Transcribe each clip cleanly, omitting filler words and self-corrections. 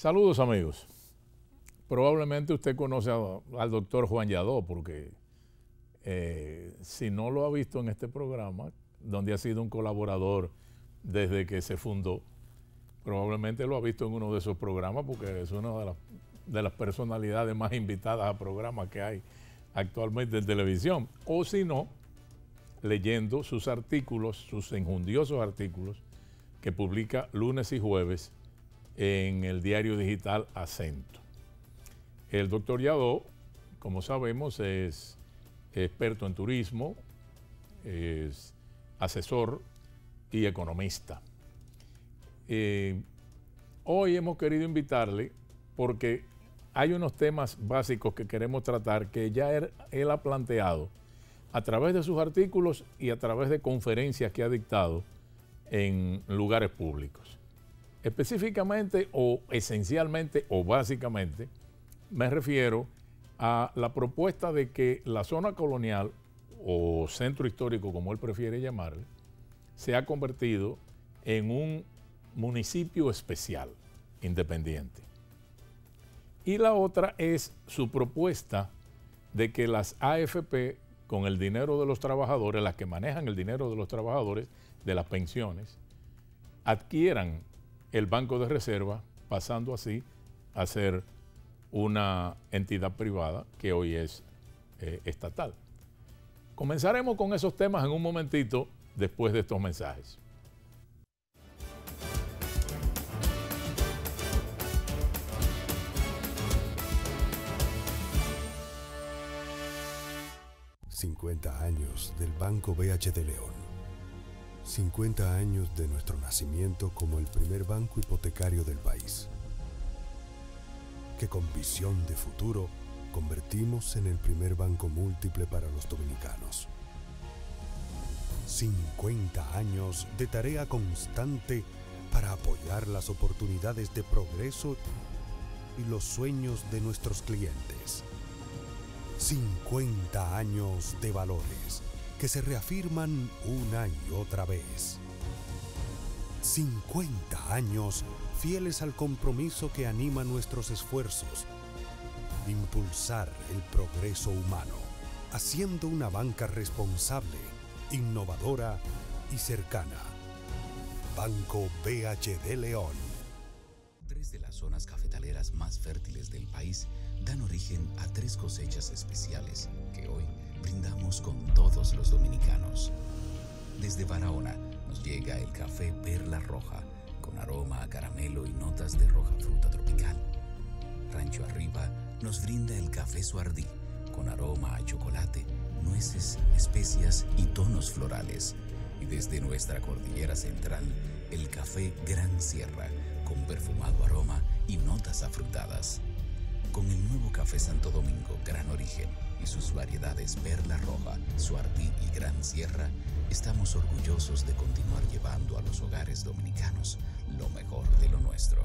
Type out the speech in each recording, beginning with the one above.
Saludos amigos. Probablemente usted conoce al doctor Juan Yadó porque si no lo ha visto en este programa, donde ha sido un colaborador desde que se fundó, probablemente lo ha visto en uno de esos programas porque es una de las personalidades más invitadas a programas que hay actualmente en televisión. O si no, leyendo sus artículos, sus enjundiosos artículos que publica lunes y jueves en el diario digital Acento. El doctor Yadó, como sabemos, es experto en turismo, es asesor y economista. Hoy hemos querido invitarle porque hay unos temas básicos que queremos tratar que ya él ha planteado a través de sus artículos y a través de conferencias que ha dictado en lugares públicos. Específicamente o esencialmente o básicamente me refiero a la propuesta de que la zona colonial o centro histórico, como él prefiere llamarle, se ha convertido en un municipio especial, independiente. Y la otra es su propuesta de que las AFP, con el dinero de los trabajadores, las que manejan el dinero de los trabajadores, de las pensiones, adquieran el Banco de Reserva, pasando así a ser una entidad privada que hoy es estatal. Comenzaremos con esos temas en un momentito después de estos mensajes. ...50 años del Banco BH de León. 50 años de nuestro nacimiento como el primer banco hipotecario del país, que con visión de futuro convertimos en el primer banco múltiple para los dominicanos. 50 años de tarea constante para apoyar las oportunidades de progreso y los sueños de nuestros clientes. 50 años de valores que se reafirman una y otra vez. 50 años fieles al compromiso que anima nuestros esfuerzos. Impulsar el progreso humano, haciendo una banca responsable, innovadora y cercana. Banco BH de León. Tres de las zonas cafetaleras más fértiles del país dan origen a tres cosechas especiales que hoy brindamos con todos los dominicanos. Desde Barahona nos llega el café Perla Roja, con aroma a caramelo y notas de roja fruta tropical. Rancho Arriba nos brinda el café Suardí, con aroma a chocolate, nueces, especias y tonos florales. Y desde nuestra cordillera central, el café Gran Sierra, con perfumado aroma y notas afrutadas. Con el nuevo café Santo Domingo Gran Origen y sus variedades Perla Roja, Suardí y Gran Sierra, estamos orgullosos de continuar llevando a los hogares dominicanos lo mejor de lo nuestro.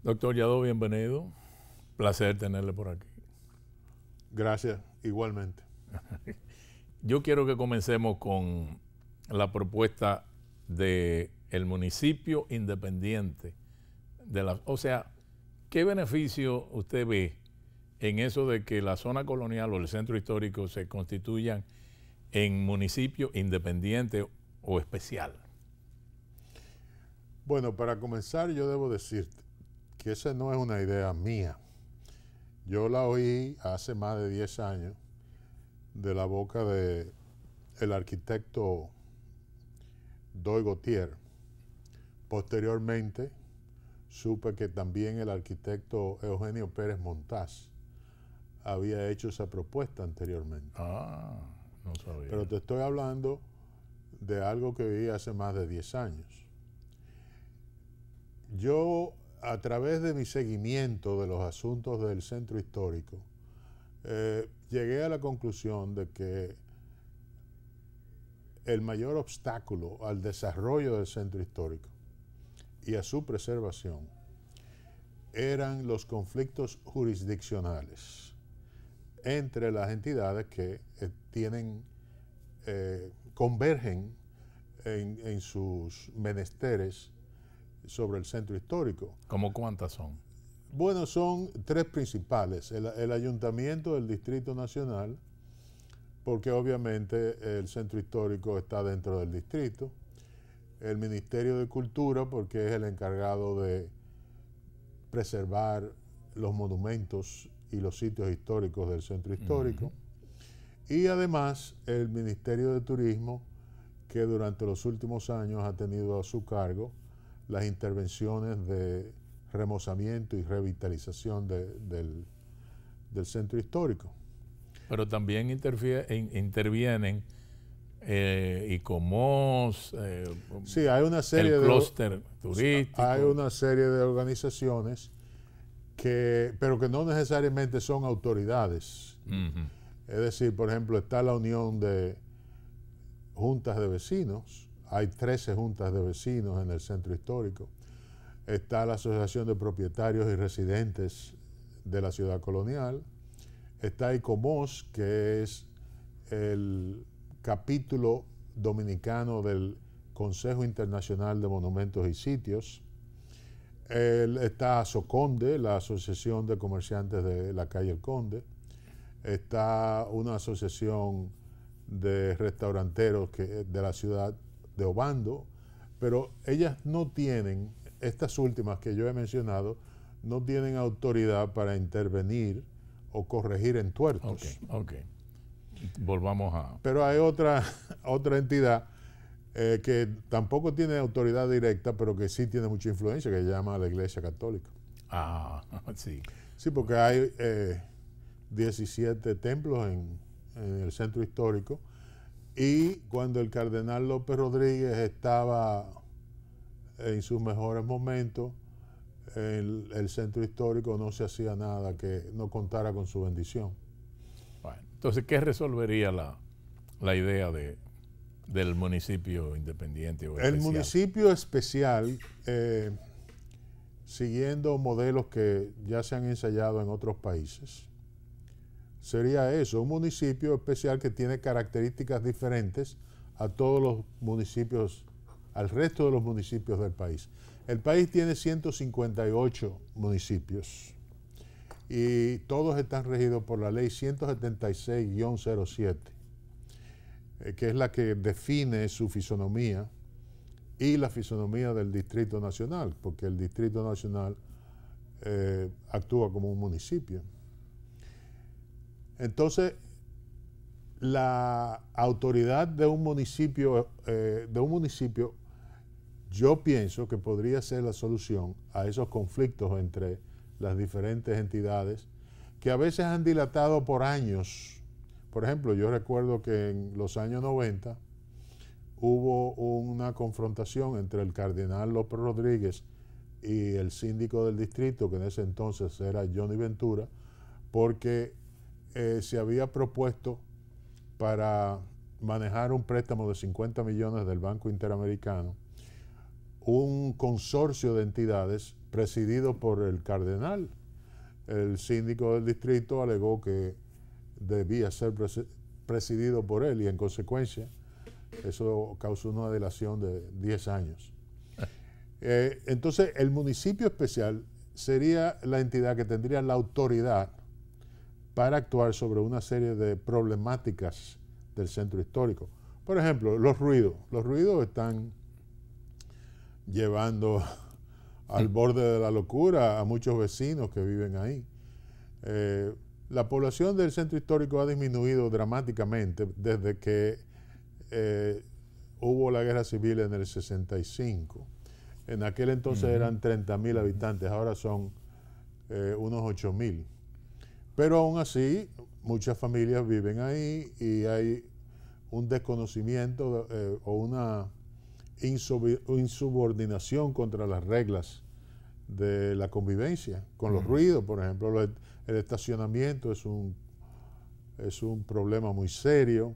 Doctor Yadó, bienvenido. Placer tenerle por aquí. Gracias, igualmente. Yo quiero que comencemos con la propuesta del municipio independiente. O sea, ¿qué beneficio usted ve en eso de que la zona colonial o el centro histórico se constituyan en municipio independiente o especial? Bueno, para comenzar yo debo decirte que esa no es una idea mía. Yo la oí hace más de 10 años de la boca del arquitecto Doy Gautier. Posteriormente supe que también el arquitecto Eugenio Pérez Montaz había hecho esa propuesta anteriormente. Ah, no sabía. Pero te estoy hablando de algo que viví hace más de 10 años. Yo, a través de mi seguimiento de los asuntos del centro histórico, llegué a la conclusión de que el mayor obstáculo al desarrollo del centro histórico y a su preservación eran los conflictos jurisdiccionales entre las entidades que convergen en sus menesteres sobre el centro histórico. ¿Cómo cuántas son? Bueno, son tres principales. El Ayuntamiento del Distrito Nacional, porque obviamente el centro histórico está dentro del distrito. El Ministerio de Cultura, porque es el encargado de preservar los monumentos y los sitios históricos del centro histórico. Y además el Ministerio de Turismo, que durante los últimos años ha tenido a su cargo las intervenciones de remozamiento y revitalización del centro histórico. Pero también intervienen ICOMOS, sí, hay una serie el clúster turístico. Hay una serie de organizaciones pero que no necesariamente son autoridades. Es decir, por ejemplo, está la Unión de Juntas de Vecinos. Hay 13 juntas de vecinos en el centro histórico. Está la Asociación de Propietarios y Residentes de la Ciudad Colonial. Está ICOMOS, que es el capítulo dominicano del Consejo Internacional de Monumentos y Sitios. Está ASOCONDE, la Asociación de Comerciantes de la Calle El Conde. Está una asociación de restauranteros de la ciudad de Obando, pero ellas no tienen, estas últimas que yo he mencionado, no tienen autoridad para intervenir o corregir entuertos. Ok. Volvamos a... Pero hay otra entidad que tampoco tiene autoridad directa, pero que sí tiene mucha influencia, que se llama la Iglesia Católica. Ah, sí. Sí, porque hay 17 templos en el centro histórico, y cuando el cardenal López Rodríguez estaba en sus mejores momentos, el centro histórico no se hacía nada que no contara con su bendición. Bueno, entonces, ¿qué resolvería la idea del municipio independiente o especial? El municipio especial, siguiendo modelos que ya se han ensayado en otros países, sería eso, un municipio especial que tiene características diferentes a todos los municipios, al resto de los municipios del país. El país tiene 158 municipios y todos están regidos por la ley 176-07, que es la que define su fisonomía y la fisonomía del Distrito Nacional, porque el Distrito Nacional actúa como un municipio. Entonces, la autoridad de un municipio, yo pienso que podría ser la solución a esos conflictos entre las diferentes entidades que a veces han dilatado por años. Por ejemplo, yo recuerdo que en los años 90 hubo una confrontación entre el cardenal López Rodríguez y el síndico del distrito, que en ese entonces era Johnny Ventura, porque se había propuesto para manejar un préstamo de 50 millones del Banco Interamericano un consorcio de entidades presidido por el cardenal. El síndico del distrito alegó que debía ser presidido por él y en consecuencia eso causó una dilación de 10 años. Entonces el municipio especial sería la entidad que tendría la autoridad para actuar sobre una serie de problemáticas del centro histórico. Por ejemplo, los ruidos. Los ruidos están llevando al borde de la locura a muchos vecinos que viven ahí. La población del centro histórico ha disminuido dramáticamente desde que hubo la guerra civil en el 65. En aquel entonces eran 30.000 habitantes, ahora son unos 8.000. Pero aún así, muchas familias viven ahí y hay un desconocimiento o una insubordinación contra las reglas de la convivencia, con los ruidos, por ejemplo. El estacionamiento es un es un problema muy serio.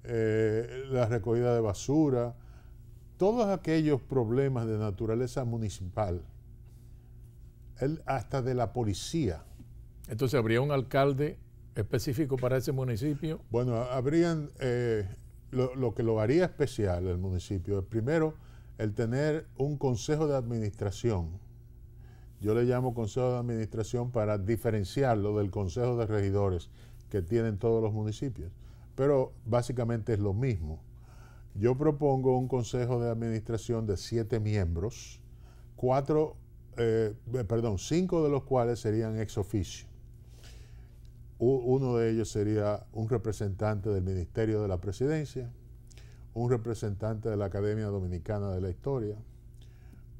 La recogida de basura, todos aquellos problemas de naturaleza municipal, hasta de la policía. Entonces, ¿habría un alcalde específico para ese municipio? Bueno, habrían, lo que lo haría especial el municipio es primero el tener un consejo de administración. Yo le llamo consejo de administración para diferenciarlo del consejo de regidores que tienen todos los municipios, pero básicamente es lo mismo. Yo propongo un consejo de administración de 7 miembros, 5 de los cuales serían ex oficio. Uno de ellos sería un representante del Ministerio de la Presidencia, un representante de la Academia Dominicana de la Historia,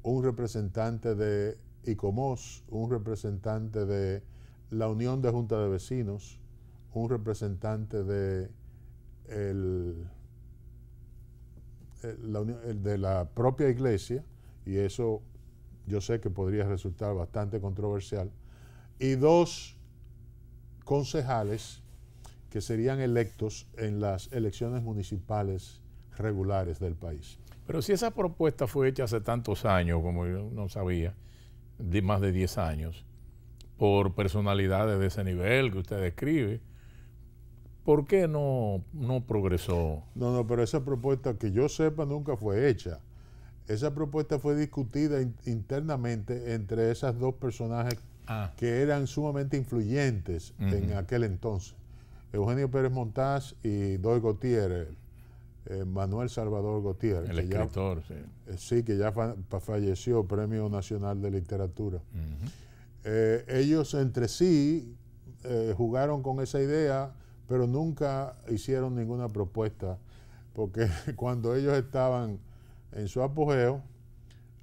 un representante de ICOMOS, un representante de la Unión de Junta de Vecinos, un representante de de la propia iglesia, y eso yo sé que podría resultar bastante controversial, y 2 concejales que serían electos en las elecciones municipales regulares del país. Pero si esa propuesta fue hecha hace tantos años, como yo no sabía, de más de 10 años, por personalidades de ese nivel que usted describe, ¿por qué no progresó? No, pero esa propuesta, que yo sepa, nunca fue hecha. Esa propuesta fue discutida internamente entre esas 2 personajes que eran sumamente influyentes en aquel entonces. Eugenio Pérez Montaz y Doy Gutiérrez, Manuel Salvador Gutiérrez. El escritor, sí. Sí, que ya falleció, Premio Nacional de Literatura. Ellos entre sí jugaron con esa idea, pero nunca hicieron ninguna propuesta, porque cuando ellos estaban en su apogeo,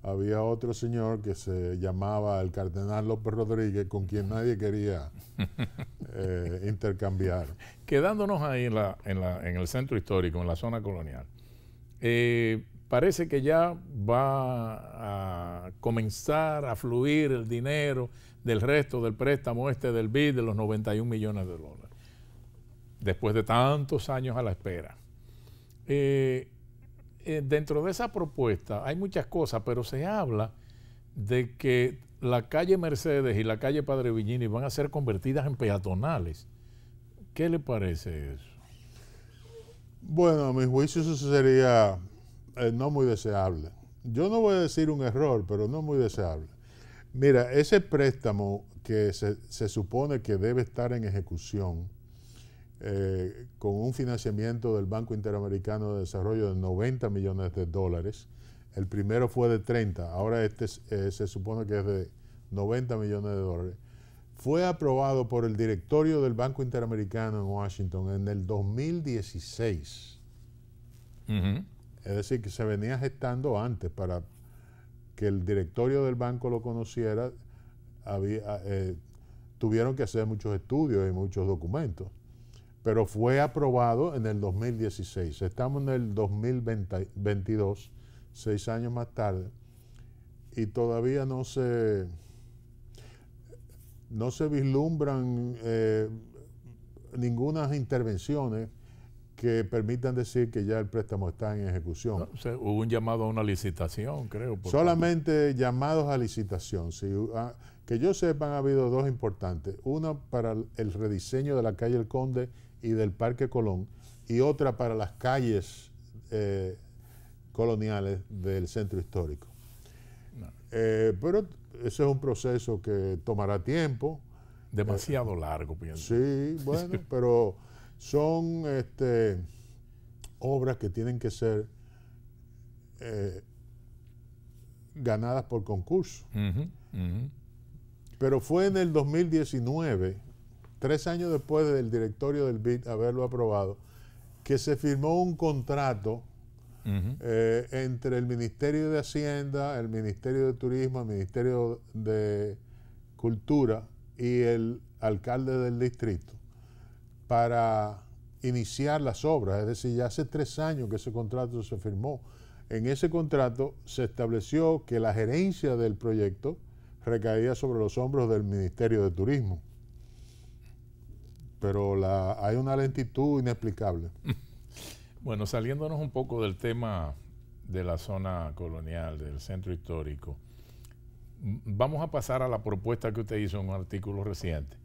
había otro señor que se llamaba el Cardenal López Rodríguez, con quien nadie quería intercambiar. Quedándonos ahí en el centro histórico, en la zona colonial, parece que ya va a comenzar a fluir el dinero del resto del préstamo del BID de los 91 millones de dólares, después de tantos años a la espera. Dentro de esa propuesta hay muchas cosas, pero se habla de que la calle Mercedes y la calle Padre Villini van a ser convertidas en peatonales. ¿Qué le parece eso? Bueno, a mi juicio eso sería no muy deseable. Yo no voy a decir un error, pero no muy deseable. Mira, ese préstamo que se supone que debe estar en ejecución, con un financiamiento del Banco Interamericano de Desarrollo de 90 millones de dólares. El primero fue de 30, ahora se supone que es de 90 millones de dólares. Fue aprobado por el directorio del Banco Interamericano en Washington en el 2016. Es decir, que se venía gestando antes. Para que el directorio del banco lo conociera, tuvieron que hacer muchos estudios y muchos documentos. Pero fue aprobado en el 2016. Estamos en el 2022, 6 años más tarde, y todavía no se vislumbran ninguna intervenciones que permitan decir que ya el préstamo está en ejecución. No, hubo un llamado a una licitación, creo. Solamente llamados a licitación. Sí, que yo sepa, han habido 2 importantes. Una para el rediseño de la calle El Conde y del Parque Colón, y otra para las calles coloniales del centro histórico. No. Pero ese es un proceso que tomará tiempo. Demasiado largo, pienso. Sí, bueno, pero son obras que tienen que ser ganadas por concurso. Pero fue en el 2019, 3 años después del directorio del BID haberlo aprobado, que se firmó un contrato entre el Ministerio de Hacienda, el Ministerio de Turismo, el Ministerio de Cultura y el alcalde del distrito para iniciar las obras. Es decir, ya hace 3 años que ese contrato se firmó. En ese contrato se estableció que la gerencia del proyecto recaía sobre los hombros del Ministerio de Turismo. pero hay una lentitud inexplicable. Bueno, saliéndonos un poco del tema de la zona colonial, del centro histórico, vamos a pasar a la propuesta que usted hizo en un artículo reciente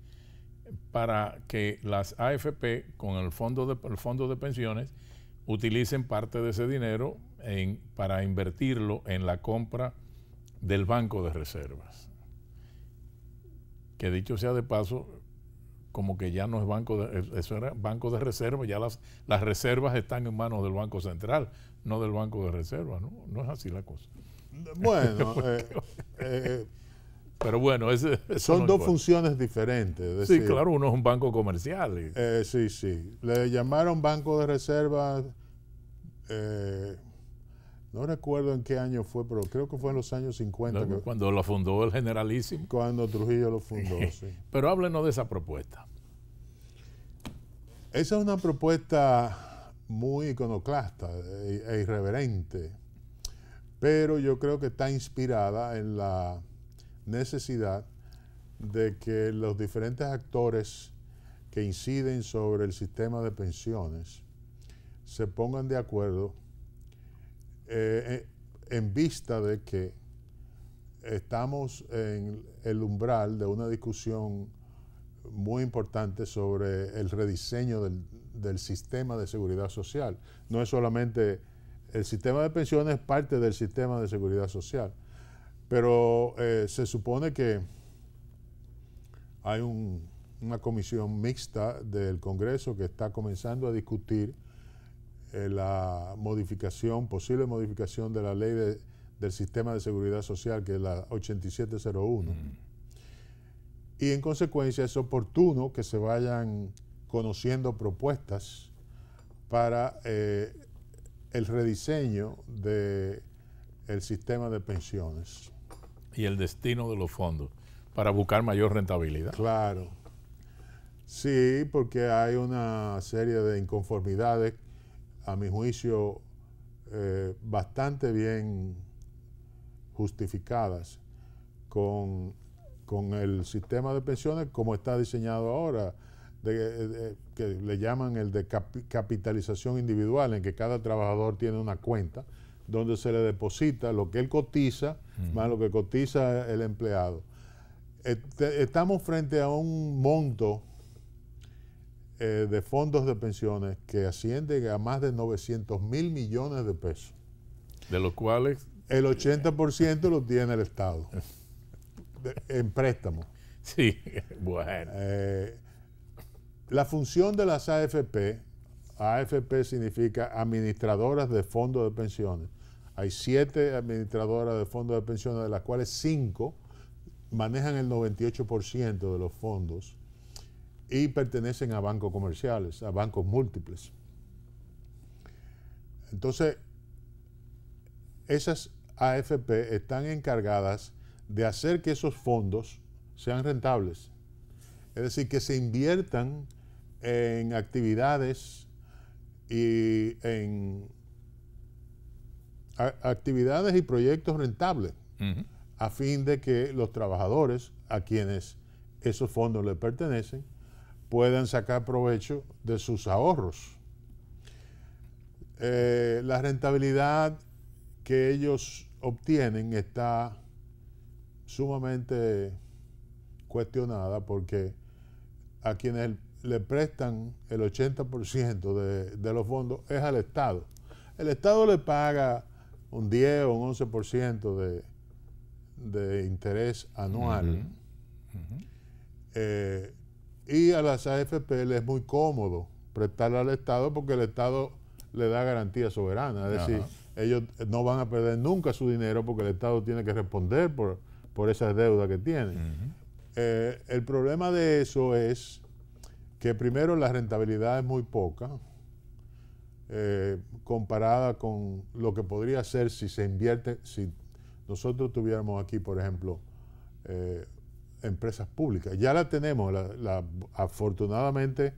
para que las AFP con el fondo de pensiones utilicen parte de ese dinero para invertirlo en la compra del banco de reservas. Que dicho sea de paso, como que ya no es eso era banco de reservas, ya las reservas están en manos del Banco Central, no del Banco de Reservas, ¿no? No es así la cosa. Bueno, pero bueno, son dos funciones diferentes. Es decir, sí, claro, uno es un banco comercial. Sí, sí. Le llamaron Banco de Reservas, no recuerdo en qué año fue, pero creo que fue en los años 50. No, cuando lo fundó el Generalísimo. Cuando Trujillo lo fundó, sí. Pero háblenos de esa propuesta. Esa es una propuesta muy iconoclasta e irreverente, pero yo creo que está inspirada en la necesidad de que los diferentes actores que inciden sobre el sistema de pensiones se pongan de acuerdo en vista de que estamos en el umbral de una discusión muy importante sobre el rediseño del sistema de seguridad social. No es solamente el sistema de pensiones, es parte del sistema de seguridad social. Pero se supone que hay una comisión mixta del Congreso que está comenzando a discutir la posible modificación de la ley del sistema de seguridad social, que es la 8701. Y en consecuencia es oportuno que se vayan conociendo propuestas para el rediseño del sistema de pensiones. Y el destino de los fondos, para buscar mayor rentabilidad. Claro. Sí, porque hay una serie de inconformidades, a mi juicio, bastante bien justificadas con el sistema de pensiones como está diseñado ahora, que le llaman el de capitalización individual, en que cada trabajador tiene una cuenta donde se le deposita lo que él cotiza más lo que cotiza el empleado. Estamos frente a un monto de fondos de pensiones que asciende a más de 900.000 millones de pesos. De los cuales el 80% lo tiene el Estado en préstamo. Sí, bueno. La función de las AFP significa administradoras de fondos de pensiones. Hay 7 administradoras de fondos de pensiones, de las cuales 5 manejan el 98% de los fondos y pertenecen a bancos comerciales, a bancos múltiples. Entonces, esas AFP están encargadas de hacer que esos fondos sean rentables. Es decir, que se inviertan en actividades y proyectos rentables, a fin de que los trabajadores a quienes esos fondos les pertenecen puedan sacar provecho de sus ahorros. La rentabilidad que ellos obtienen está sumamente cuestionada, porque a quienes le prestan el 80% de los fondos es al Estado. El Estado le paga un 10 o un 11% de interés anual. Y a las AFP les es muy cómodo prestarle al Estado, porque el Estado le da garantía soberana. Es decir, ellos no van a perder nunca su dinero, porque el Estado tiene que responder por esas deudas que tienen. El problema de eso es que primero la rentabilidad es muy poca, comparada con lo que podría ser si se invierte, si nosotros tuviéramos aquí, por ejemplo, empresas públicas. Ya la tenemos, afortunadamente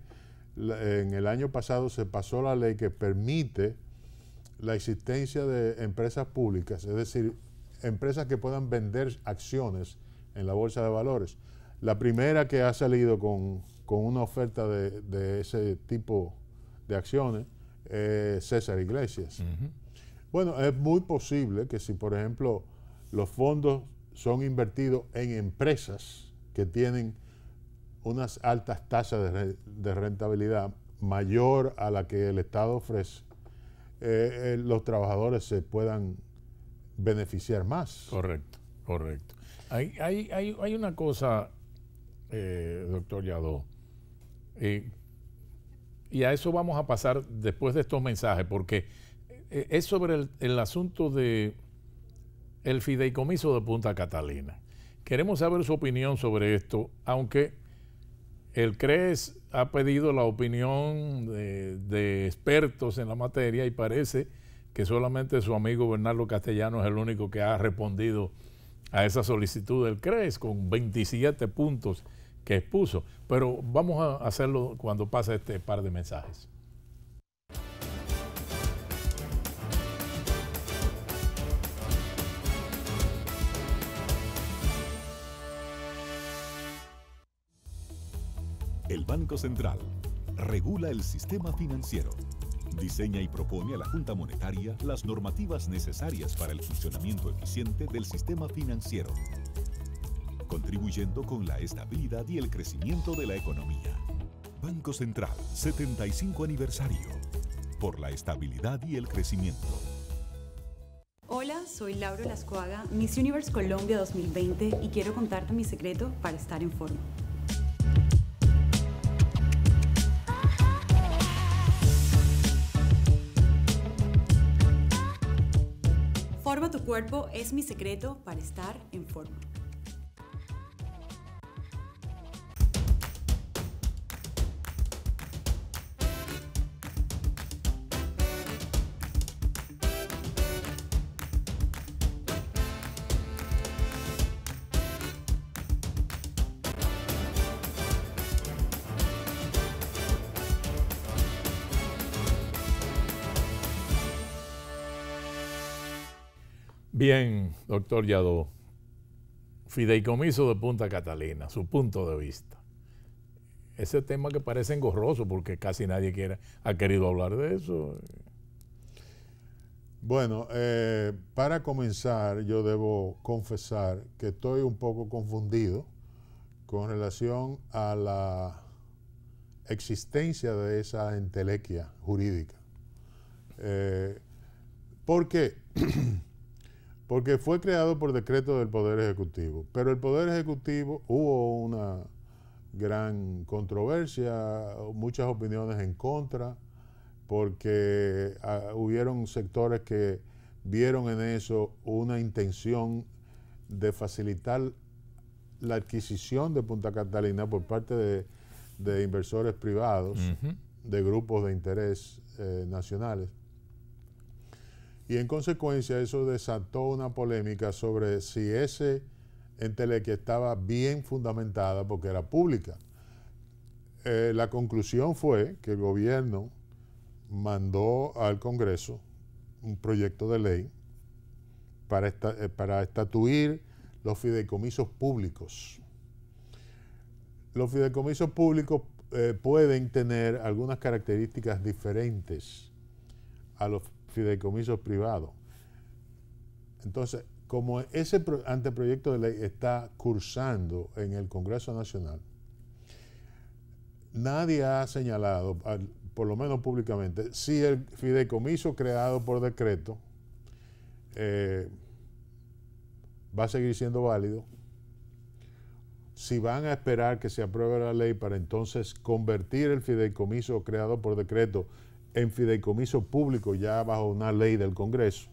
en el año pasado se pasó la ley que permite la existencia de empresas públicas, es decir, empresas que puedan vender acciones en la bolsa de valores. La primera que ha salido con con una oferta de ese tipo de acciones, César Iglesias. Bueno, es muy posible que si, por ejemplo, los fondos son invertidos en empresas que tienen unas altas tasas de rentabilidad mayor a la que el Estado ofrece, los trabajadores se puedan beneficiar más. Correcto, correcto. Hay una cosa, doctor Yadó, y a eso vamos a pasar después de estos mensajes, porque es sobre el asunto de el fideicomiso de Punta Catalina. Queremos saber su opinión sobre esto, aunque el CRES ha pedido la opinión de expertos en la materia y parece que solamente su amigo Bernardo Castellano es el único que ha respondido a esa solicitud del CRES con 27 puntos que expuso. Pero vamos a hacerlo cuando pase este par de mensajes. El Banco Central regula el sistema financiero, diseña y propone a la Junta Monetaria las normativas necesarias para el funcionamiento eficiente del sistema financiero, contribuyendo con la estabilidad y el crecimiento de la economía. Banco Central, 75 aniversario, por la estabilidad y el crecimiento. Hola, soy Laura Lascuaga, Miss Universe Colombia 2020 y quiero contarte mi secreto para estar en forma. Forma tu cuerpo es mi secreto para estar en forma. Bien, doctor Yadó, fideicomiso de Punta Catalina, su punto de vista. Ese tema que parece engorroso porque casi nadie ha querido hablar de eso. Bueno, para comenzar yo debo confesar que estoy un poco confundido con relación a la existencia de esa entelequia jurídica. ¿Por qué? Porque fue creado por decreto del Poder Ejecutivo, pero el Poder Ejecutivo hubo una gran controversia, muchas opiniones en contra, porque hubieron sectores que vieron en eso una intención de facilitar la adquisición de Punta Catalina por parte de inversores privados, de grupos de interés nacionales. Y en consecuencia eso desató una polémica sobre si ese entelequia estaba bien fundamentada porque era pública. La conclusión fue que el gobierno mandó al Congreso un proyecto de ley para estatuir los fideicomisos públicos. Los fideicomisos públicos pueden tener algunas características diferentes a los fideicomisos privados. Entonces, como ese anteproyecto de ley está cursando en el Congreso Nacional, nadie ha señalado, por lo menos públicamente, si el fideicomiso creado por decreto va a seguir siendo válido, si van a esperar que se apruebe la ley para entonces convertir el fideicomiso creado por decreto en fideicomiso público ya bajo una ley del Congreso.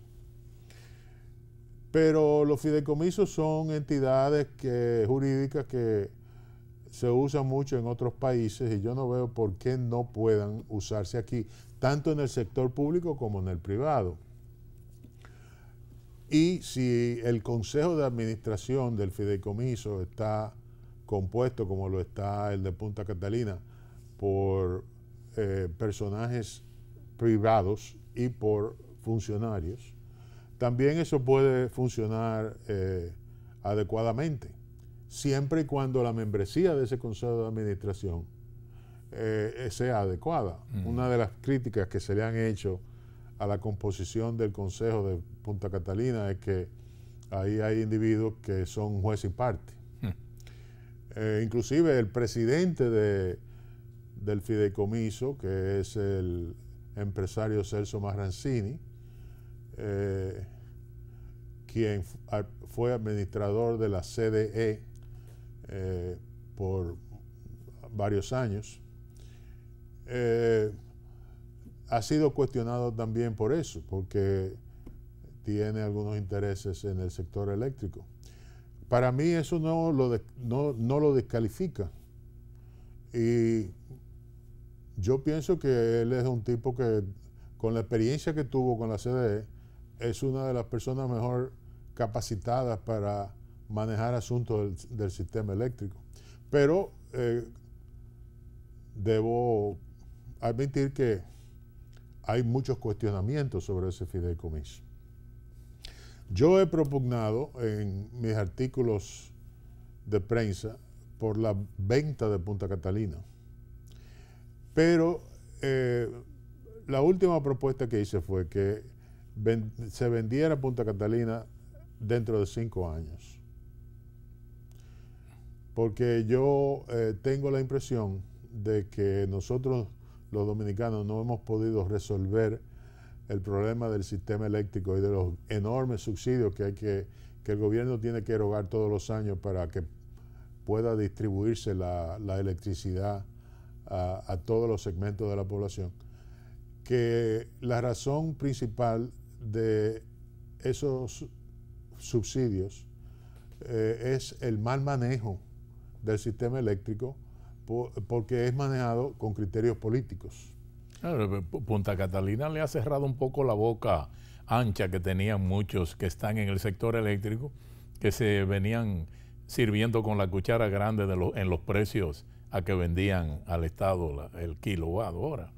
Pero los fideicomisos son entidades jurídicas que se usan mucho en otros países y yo no veo por qué no puedan usarse aquí, tanto en el sector público como en el privado. Y si el Consejo de Administración del fideicomiso está compuesto, como lo está el de Punta Catalina, por personajes privados y por funcionarios, también eso puede funcionar adecuadamente, siempre y cuando la membresía de ese Consejo de Administración sea adecuada. Una de las críticas que se le han hecho a la composición del Consejo de Punta Catalina es que ahí hay individuos que son juez y parte. Inclusive el presidente del fideicomiso, que es el empresario Celso Marrancini, quien fue administrador de la CDE por varios años, ha sido cuestionado también por eso, porque tiene algunos intereses en el sector eléctrico. Para mí eso no lo descalifica. Y yo pienso que él es un tipo que, con la experiencia que tuvo con la CDE, es una de las personas mejor capacitadas para manejar asuntos del sistema eléctrico. Pero debo admitir que hay muchos cuestionamientos sobre ese fideicomiso. Yo he propugnado en mis artículos de prensa por la venta de Punta Catalina, pero la última propuesta que hice fue que se vendiera Punta Catalina dentro de 5 años, porque yo tengo la impresión de que nosotros los dominicanos no hemos podido resolver el problema del sistema eléctrico y de los enormes subsidios que el gobierno tiene que erogar todos los años para que pueda distribuirse la electricidad a todos los segmentos de la población. Que la razón principal de esos subsidios es el mal manejo del sistema eléctrico, porque es manejado con criterios políticos. Claro, Punta Catalina le ha cerrado un poco la boca ancha que tenían muchos que están en el sector eléctrico, que se venían sirviendo con la cuchara grande en los precios a que vendían al Estado el kilowatt hora.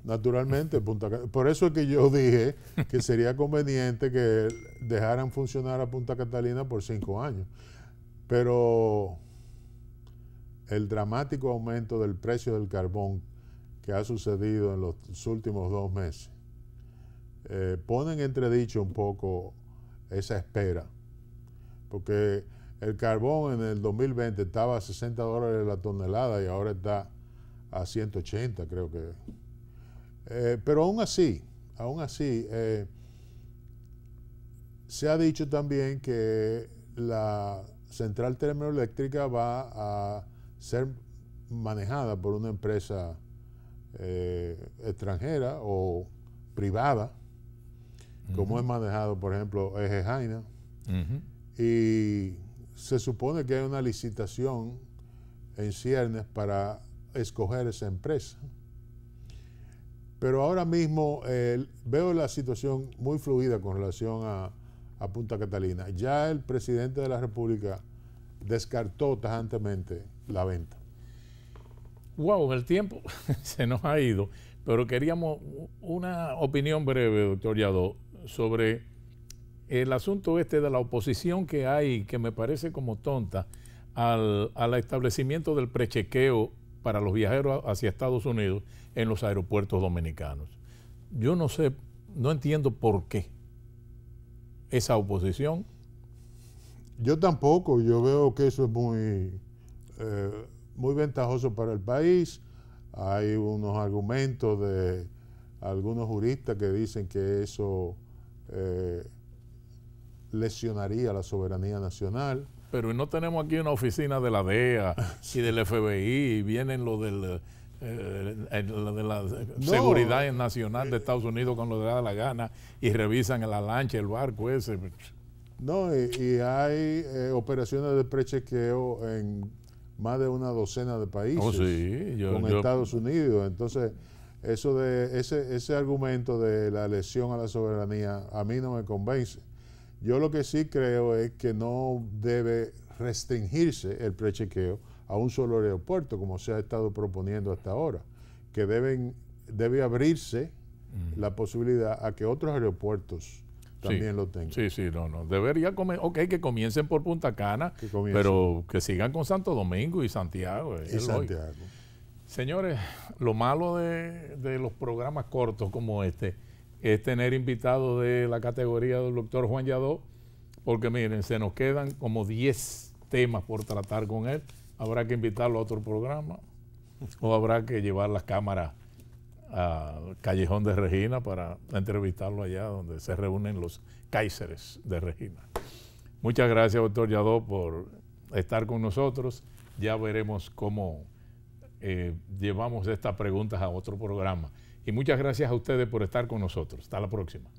Naturalmente, por eso es que yo dije que sería conveniente que dejaran funcionar a Punta Catalina por 5 años. Pero el dramático aumento del precio del carbón que ha sucedido en los últimos 2 meses pone en entredicho un poco esa espera, porque el carbón en el 2020 estaba a $60 la tonelada y ahora está a 180, creo que. Pero aún así, se ha dicho también que la central termoeléctrica va a ser manejada por una empresa extranjera o privada, como es manejado, por ejemplo, Eje Jaina. Y se supone que hay una licitación en ciernes para escoger esa empresa. Pero ahora mismo veo la situación muy fluida con relación a Punta Catalina. Ya el presidente de la República descartó tajantemente la venta. Wow, el tiempo se nos ha ido, pero queríamos una opinión breve, doctor Yadó, sobre el asunto de la oposición que hay, que me parece como tonta, al establecimiento del prechequeo para los viajeros hacia Estados Unidos en los aeropuertos dominicanos. Yo no sé, no entiendo por qué esa oposición. Yo tampoco, yo veo que eso es muy ventajoso para el país. Hay unos argumentos de algunos juristas que dicen que eso lesionaría la soberanía nacional. Pero no tenemos aquí una oficina de la DEA y del FBI, y vienen los de la Seguridad Nacional de Estados Unidos con lo que da la gana y revisan la lancha, el barco ese. No, y hay operaciones de prechequeo en más de una docena de países con Estados Unidos. Entonces, eso de ese argumento de la lesión a la soberanía a mí no me convence. Yo lo que sí creo es que no debe restringirse el prechequeo a un solo aeropuerto, como se ha estado proponiendo hasta ahora, que debe abrirse la posibilidad a que otros aeropuertos también lo tengan. Sí, no. Debería que comiencen por Punta Cana, pero que sigan con Santo Domingo y Santiago. Señores, lo malo de los programas cortos como este es tener invitados de la categoría del doctor Juan Yadó, porque miren, se nos quedan como 10 temas por tratar con él. Habrá que invitarlo a otro programa o habrá que llevar las cámaras a Callejón de Regina para entrevistarlo allá donde se reúnen los Cáiceres de Regina. Muchas gracias, doctor Yadó, por estar con nosotros. Ya veremos cómo llevamos estas preguntas a otro programa. Y muchas gracias a ustedes por estar con nosotros. Hasta la próxima.